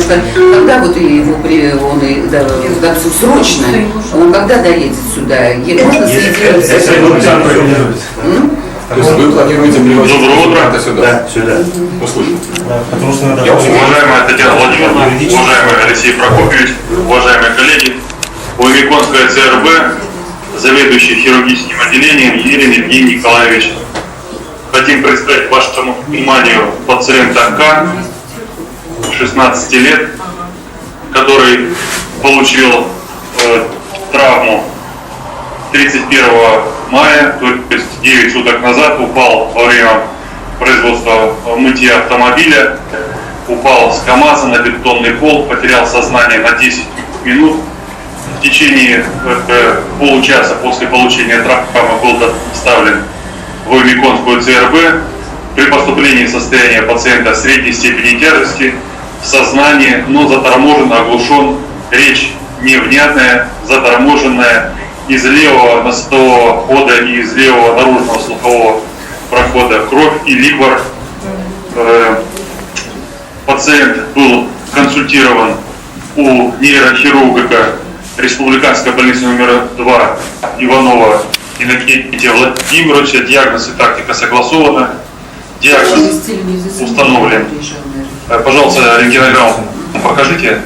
что когда вот срочно, он когда доедет сюда? Можно соединиться? То есть вы планируете привозить Доброе сюда? Да, сюда. Услышим. Потому что надо... Уважаемая Татьяна Владимировна, уважаемый Алексей Прокопьевич, уважаемые коллеги, Уемиконская ЦРБ, заведующий хирургическим отделением Елена Евгений Николаевич. Хотим представить вашему вниманию пациента К, 16 лет, который получил травму 31 мая, то есть 9 суток назад, упал во время производства мытья автомобиля, упал с КАМАЗа на бетонный пол, потерял сознание на 10 минут. В течение получаса после получения травмы был доставлен в Уемиконскую ЦРБ. При поступлении в состояние пациента средней степени тяжести, в сознании, но заторможен, оглушен, речь невнятная, заторможенная, из левого носового хода и из левого наружного слухового прохода кровь и ликвор. Пациент был консультирован у нейрохирурга Республиканской больницы номер 2 Иванова Иннокентия Владимировича. Диагноз и тактика согласована. Диагноз установлен. Пожалуйста, рентгенограмму покажите.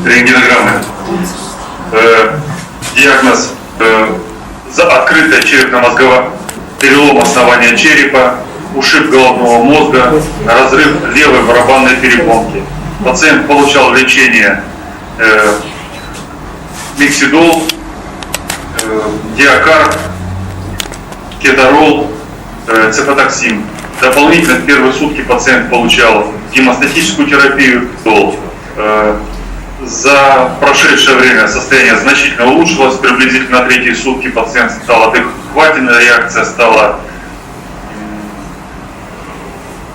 Рентгенограммы. Диагноз открытая черепно-мозговая, перелом основания черепа, ушиб головного мозга, разрыв левой барабанной перепонки. Пациент получал лечение миксидол, диакарб, кетарол, цефатоксин. Дополнительно в первые сутки пациент получал гемостатическую терапию. За прошедшее время состояние значительно улучшилось. Приблизительно на третьи сутки пациент стал адекватен, реакция стала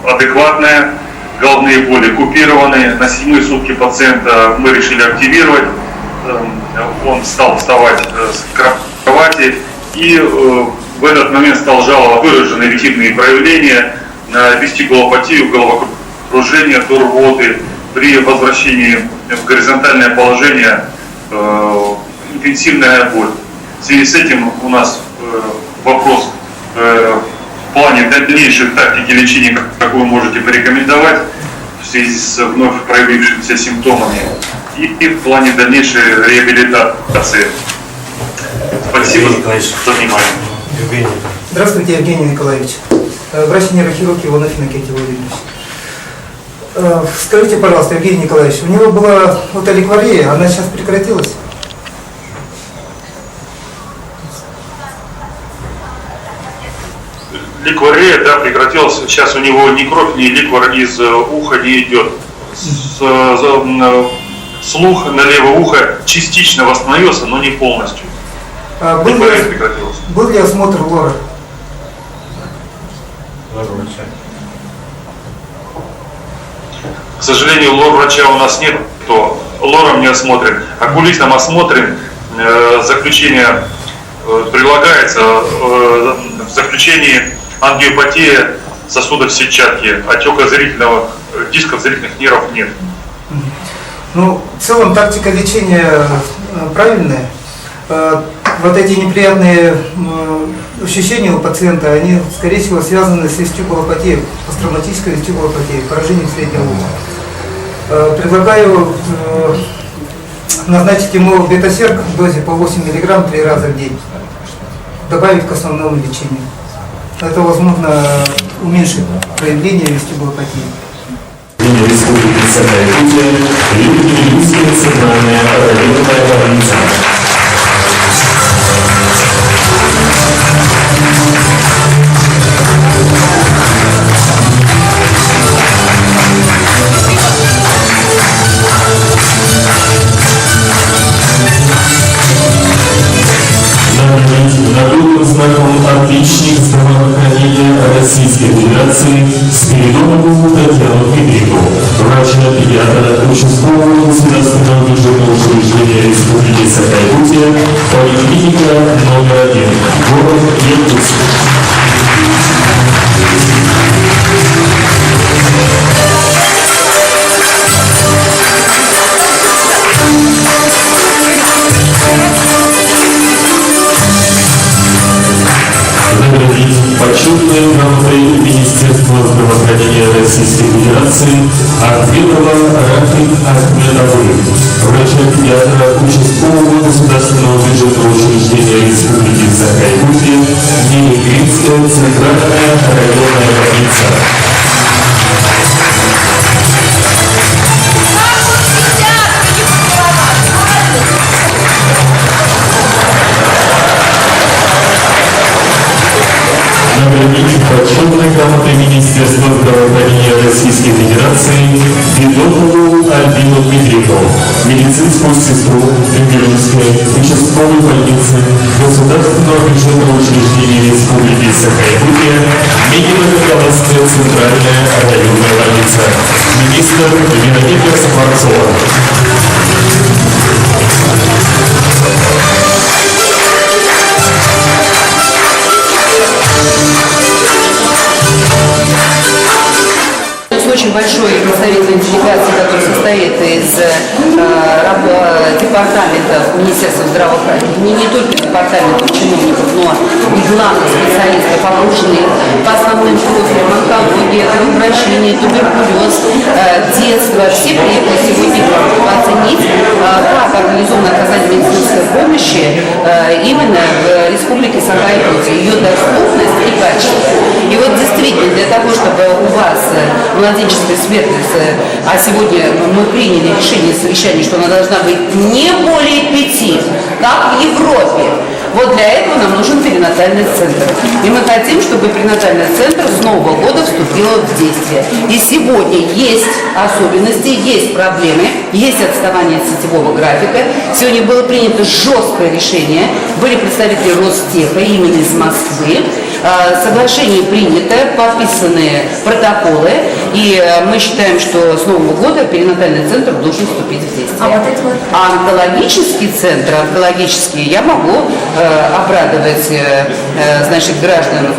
адекватная, головные боли купированы. На седьмые сутки пациента мы решили активировать. Он стал вставать с кровати и в этот момент стал жаловать выраженные эрективные проявления на вестибулопатию, головокружение, до рвоты. При возвращении в горизонтальное положение интенсивная боль. В связи с этим у нас вопрос в плане дальнейших тактики лечения, какую вы можете порекомендовать в связи с вновь проявившимися симптомами и в плане дальнейшей реабилитации. Спасибо за внимание. Евгений. Здравствуйте, Евгений Николаевич. Врач-нейрохирург Иванов Иннокентий Владимирович. Скажите, пожалуйста, Евгений Николаевич, у него была отоликвария, она сейчас прекратилась? Ликвария, да, прекратилась. Сейчас у него ни кровь, ни ликвор из уха не идет. Слух на левое ухо частично восстановился, но не полностью. Ликвария прекратилась. Был ли осмотр лора? К сожалению, лор-врача у нас нет, то лором не осмотрен. Окулистом осмотрен. Заключение прилагается. В заключении ангиопатия сосудов сетчатки, отека зрительного, дисков зрительных нервов нет. Ну, в целом тактика лечения правильная. Вот эти неприятные ощущения у пациента, они, скорее всего, связаны с вестибулопатией, посттравматической вестибулопатией, поражением среднего уха. Предлагаю назначить ему бетасерк в дозе по 8 мг 3 раза в день, добавить к основному лечению. Это, возможно, уменьшит проявление вестибулопатии. Республики Саха-Якутия, Клиническая центральная районная больница. Нагрудным знаком «Отличник здравоохранения Российской Федерации» Спиридонову Татьяну Дмитриевну, врача-педиатра участкового государственного бюджетного учреждения Республики Саха-Якутия, поликлиника номер 1, город Якутск. здравоохранения Российской Федерации Ахмедова Рафик Ахмедовым, врача-педиатра участкового государственного бюджетного учреждения Республики Саха-Якутия, Нелегринская центральная районная больница. Наградить почетной грамотой Министерства здравоохранения Российской Федерации Федотову Альбину Дмитриевну, медицинскую сестру Тюменской участковой больницы Государственного бюджетного учреждения Республики Саха-Якутия, Минино-Николаевская центральная районная больница. Министр Вероника Скворцова. Очень большой представительной делегации, которая состоит из департаментов Министерства здравоохранения, не только департаментов чиновников, но и главных специалистов, окружных по основным профилям: онкология, кровообращение, туберкулез, детство. Все приехали сегодня оценить, как организовано оказание медицинской помощи именно в Республике Саха-Якутия, ее доступность и качество. И вот действительно, для того, чтобы у вас младенческая смертность, а сегодня мы приняли решение совещания, что она должна быть не более 5, как в Европе. Вот для этого нам нужен перинатальный центр. И мы хотим, чтобы перинатальный центр с Нового года вступил в действие. И сегодня есть особенности, есть проблемы, есть отставание от сетевого графика. Сегодня было принято жесткое решение. Были представители Ростеха именно из Москвы. Соглашение принято, подписаны протоколы, и мы считаем, что с Нового года перинатальный центр должен вступить в действие. А онкологический центр, я могу обрадовать значит, граждан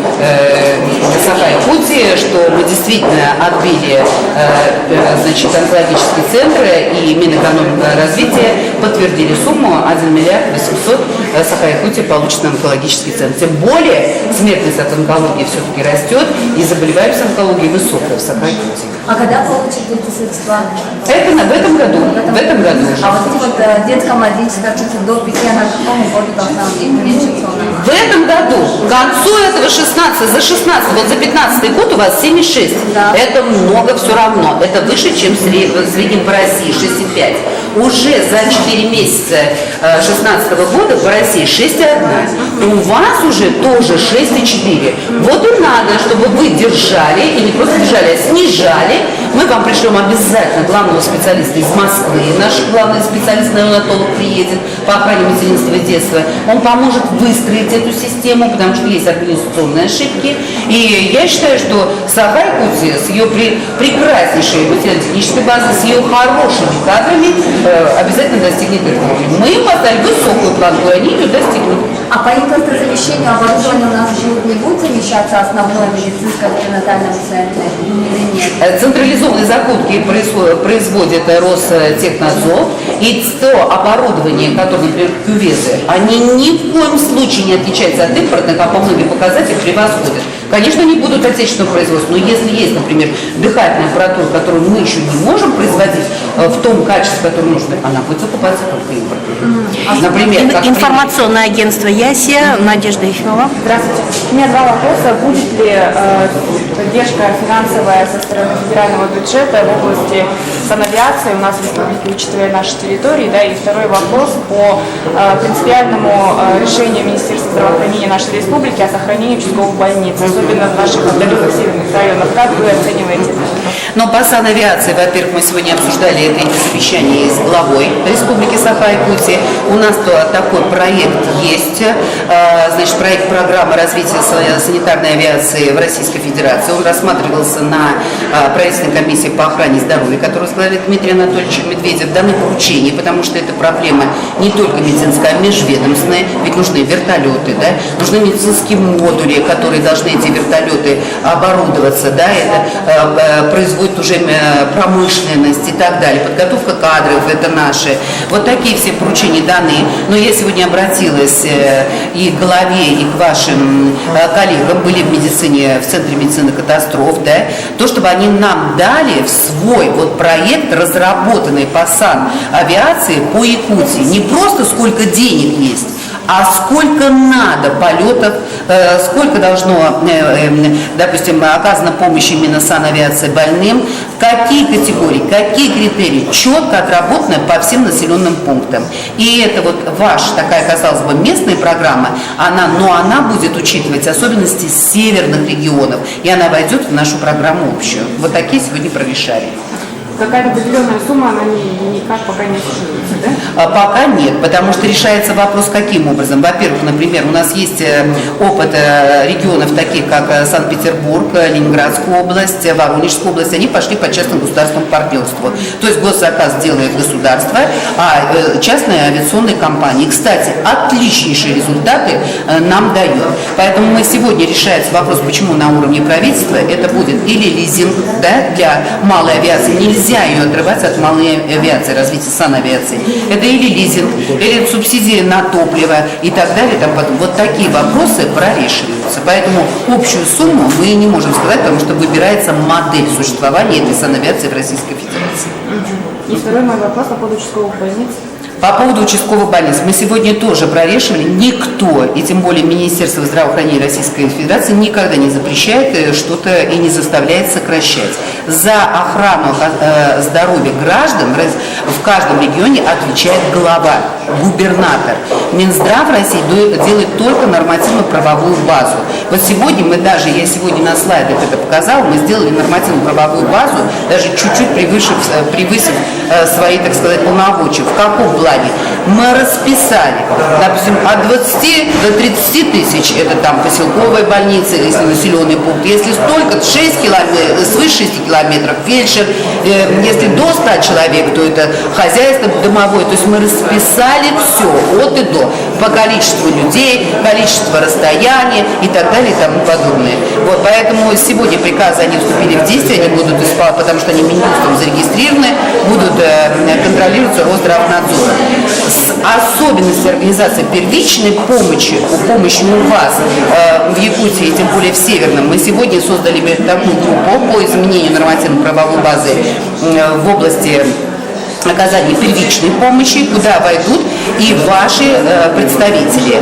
Саха-Якутии, что мы действительно отбили значит, онкологические центры, и Минэкономразвития подтвердили сумму 1 миллиард 800 Саха-Якутия получит на онкологический центр. Тем более смертность от онкологии все-таки растет, и заболеваемость онкологией высокая в Саха-Якутии. А когда получат эти средства? Это в этом году. В этом году уже. А вот эти вот детско-младенческая до 5, она к какому году должна уменьшиться? В этом году, к концу этого 16, за 16, вот за 15 год у вас 7,6. Да. Это много все равно. Это выше, чем в среднем по России, 6,5. Уже за 4 месяца 2016 года по России 6,1. У вас уже тоже 6,4. Вот и надо, чтобы вы держали, и не просто держали, а снижали. Мы вам пришлем обязательно главного специалиста из Москвы. Наш главный специалист, неонатолог, приедет по охране материнства и детства. Он поможет выстроить эту систему, потому что есть организационные ошибки. И я считаю, что Саха-Якутия с ее прекраснейшей материально-технической базой, с ее хорошими кадрами обязательно достигнет этого. Мы им поставили высокую планку, и они ее достигнут. А по импортозамещению оборудования у нас не будет замещаться основное медицинское в перинатальном центре или нет? Централизованные закупки производит Ростехнадзор, и то оборудование, которое, например, кюветы, они ни в коем случае не отличаются от импортных, а по многим показателям превосходят. Конечно, они будут отечественного производства, но если есть, например, дыхательная аппаратура, которую мы еще не можем производить в том качестве, которое нужно, она будет закупаться только импортной. Например, информационное агентство «Ясия», Надежда Ефимова. Здравствуйте. У меня 2 вопроса. Будет ли поддержка финансовая со стороны федерального бюджета в области санавиации у нас в республике, учитывая наши территории? Да? И второй вопрос по принципиальному решению Министерства здравоохранения нашей республики о сохранении участковых больниц, особенно в наших отдаленных северных районах. Как вы оцениваете это? Но по санавиации, во-первых, мы сегодня обсуждали это совещание с главой Республики Саха-Якутия. У нас такой проект есть, значит, проект программы развития санитарной авиации в Российской Федерации. Он рассматривался на правительственной комиссии по охране здоровья, которую возглавляет Дмитрий Анатольевич Медведев. Даны поручения, потому что это проблема не только медицинская, а межведомственная. Ведь нужны вертолеты, да? Нужны медицинские модули, которые должны эти вертолеты оборудоваться. Да? Это производство будет уже промышленность и так далее, подготовка кадров, это наши. Вот такие все поручения даны. Но я сегодня обратилась и к главе, и к вашим коллегам, были в медицине, в Центре медицины катастроф, да, то, чтобы они нам дали в свой вот проект, разработанный по санавиации по Якутии. Не просто сколько денег есть, а сколько надо полетов, сколько должно, допустим, оказана помощь именно санавиации больным, какие категории, какие критерии, четко отработаны по всем населенным пунктам. И это вот ваша такая, казалось бы, местная программа, но она будет учитывать особенности северных регионов, и она войдет в нашу программу общую. Вот такие сегодня прорешали. Какая-то определенная сумма, она никак пока не существует, да? Пока нет, потому что решается вопрос каким образом. Во-первых, например, у нас есть опыт регионов, таких как Санкт-Петербург, Ленинградская область, Воронежская область, они пошли по частному государственному партнерству. То есть госзаказ делает государство, а частные авиационные компании. Кстати, отличнейшие результаты нам дают. Поэтому мы сегодня решается вопрос, почему на уровне правительства это будет или лизинг, да, для малой авиации. Нельзя ее отрывать от малой авиации, развития санавиации. Это или лизинг, или субсидии на топливо и так далее. Вот такие вопросы прорешиваются. Поэтому общую сумму мы не можем сказать, потому что выбирается модель существования этой санавиации в Российской Федерации. И второй мой вопрос по поводу участковых больниц. По поводу участковых больниц мы сегодня тоже прорешивали. Никто, и тем более Министерство здравоохранения Российской Федерации, никогда не запрещает что-то и не заставляет сокращать. За охрану здоровья граждан в каждом регионе отвечает глава, губернатор. Минздрав России делает только нормативно-правовую базу. Вот сегодня я сегодня на слайдах это показала, мы сделали нормативно-правовую базу, даже чуть-чуть превысив свои, так сказать, полномочия. В каком плане? Мы расписали, допустим, от 20 до 30 тысяч, это там поселковая больница, если населенный пункт, если столько, 6 километров, свыше 6 километров, фельдшер, если до 100 человек, то это хозяйство домовое, то есть мы расписали все от и до, по количеству людей, количество расстояния и так далее и тому подобное. Вот, поэтому сегодня приказы, они вступили в действие, они будут исполнять, потому что они Минюстом зарегистрированы, будут контролироваться Росздравнадзора. Особенности организации первичной помощи у вас в Якутии, тем более в Северном, мы сегодня создали такую группу по изменению нормативно-правовой базы в области оказания первичной помощи, куда войдут и ваши представители.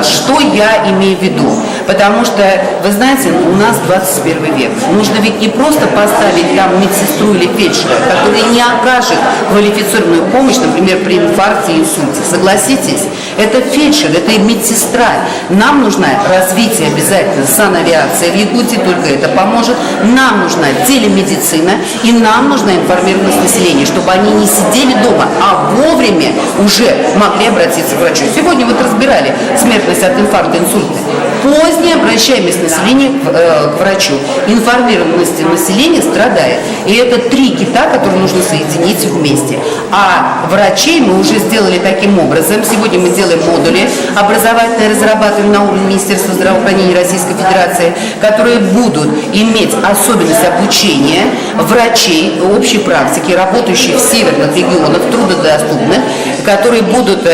Что я имею в виду? Потому что, вы знаете, у нас 21 век. Нужно ведь не просто поставить там медсестру или фельдшера, который не окажет квалифицированную помощь, например, при инфаркте и инсульте. Согласитесь, это фельдшер, это и медсестра. Нам нужно развитие обязательно санавиации в Якутии, только это поможет. Нам нужна телемедицина и нам нужна информированность населения, чтобы они не сидели дома, а вовремя уже могли обратиться к врачу. Сегодня вот разбирали смертность от инфаркта, инсульта. Позднее обращаемость населения к врачу. Информированность населения страдает. И это 3 кита, которые нужно соединить вместе. А врачей мы уже сделали таким образом. Сегодня мы делаем модули образовательные, разрабатываем на уровне Министерства здравоохранения Российской Федерации, которые будут иметь особенность обучения врачей общей практики, работающих в северных регионах, труднодоступных, которые будут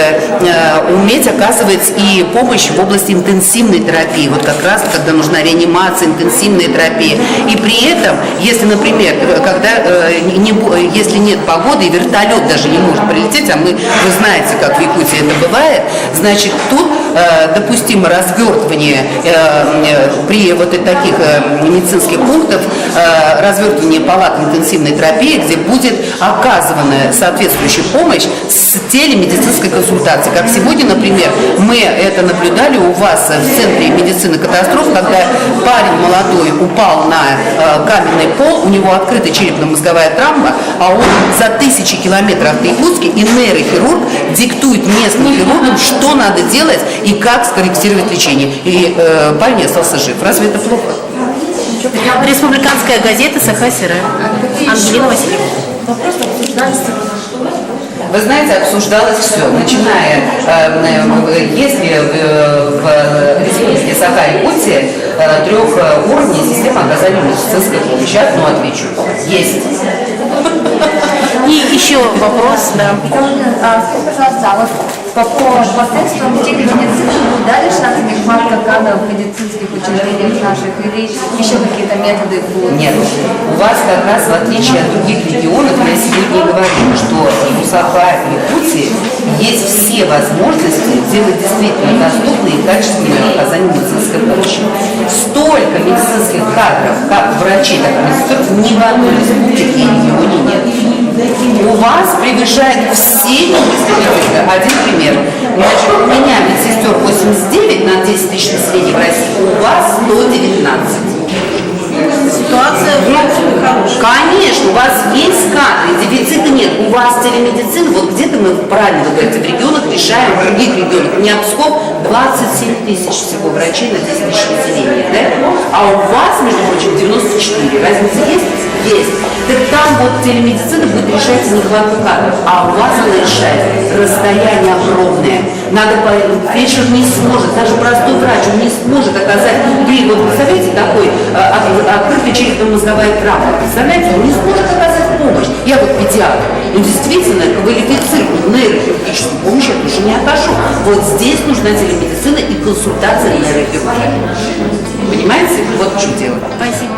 уметь оказывать и помощь в области интенсивной терапии, вот как раз, когда нужна реанимация, интенсивная терапия. И при этом, если, например, если нет погоды и вертолет даже не может прилететь, а вы знаете, как в Якутии это бывает, значит, тут допустимо развертывание при вот таких медицинских пунктах, развертывание палат интенсивной терапии, где будет оказывана соответствующая помощь с телемедицинской консультацией. Как сегодня, например, мы это наблюдали у вас в Центре медицины катастроф, когда парень молодой упал на каменный пол, у него открыта черепно-мозговая травма, а он за 1000 километров от Якутска, и нейрохирург диктует местным хирургам, что надо делать и как скорректировать лечение. И парень остался жив. Разве это плохо? Республиканская газета «Саха-Сера». Ангелина Васильевна. Вопрос обсуждается Вы знаете, обсуждалось все, начиная, если в Республике Саха-Якутия трехуровневая система оказания медицинской помощи. Одно отвечу. Есть. И еще вопрос, да. Скажите, пожалуйста, а вот по посредством телемедицины будет дали шанс нехватка кадров в медицинских учреждениях наших или еще какие-то методы будут? Нет, у вас как раз, в отличие от других регионов, я сегодня и говорила, что у Саха-Якутии есть все возможности сделать действительно доступное и качественное оказание медицинской помощи. Столько медицинских кадров, как врачей, так и медсестер, ни в одной республике и регионе нет. У вас превышает все медицинские. Один пример. Значит, у меня медсестер 89 на 10 тысяч населения в России, у вас 119. Ситуация хорошая. Конечно, у вас есть кадры, дефицита нет. У вас телемедицина, вот где-то мы правильно вы говорите, в регионах решаем, в других регионах. У меня Псков 27 тысяч всего врачей на 10 тысяч населения, да? А у вас, между прочим, 94. Разница есть? Есть. Так там вот телемедицина будет решать нехватку кадров, а у вас она решает расстояние огромное. Надо фельдшер не сможет, даже простой врач, он не сможет оказать. Вы представляете, такой открытая черепно-мозговая травма, представляете, он не сможет оказать помощь. Я вот педиатр, но действительно квалифицированную нейрохирургическую помощь я тоже не окажу. Вот здесь нужна телемедицина и консультация нейрохирурга. Понимаете? Вот в чем дело. Спасибо.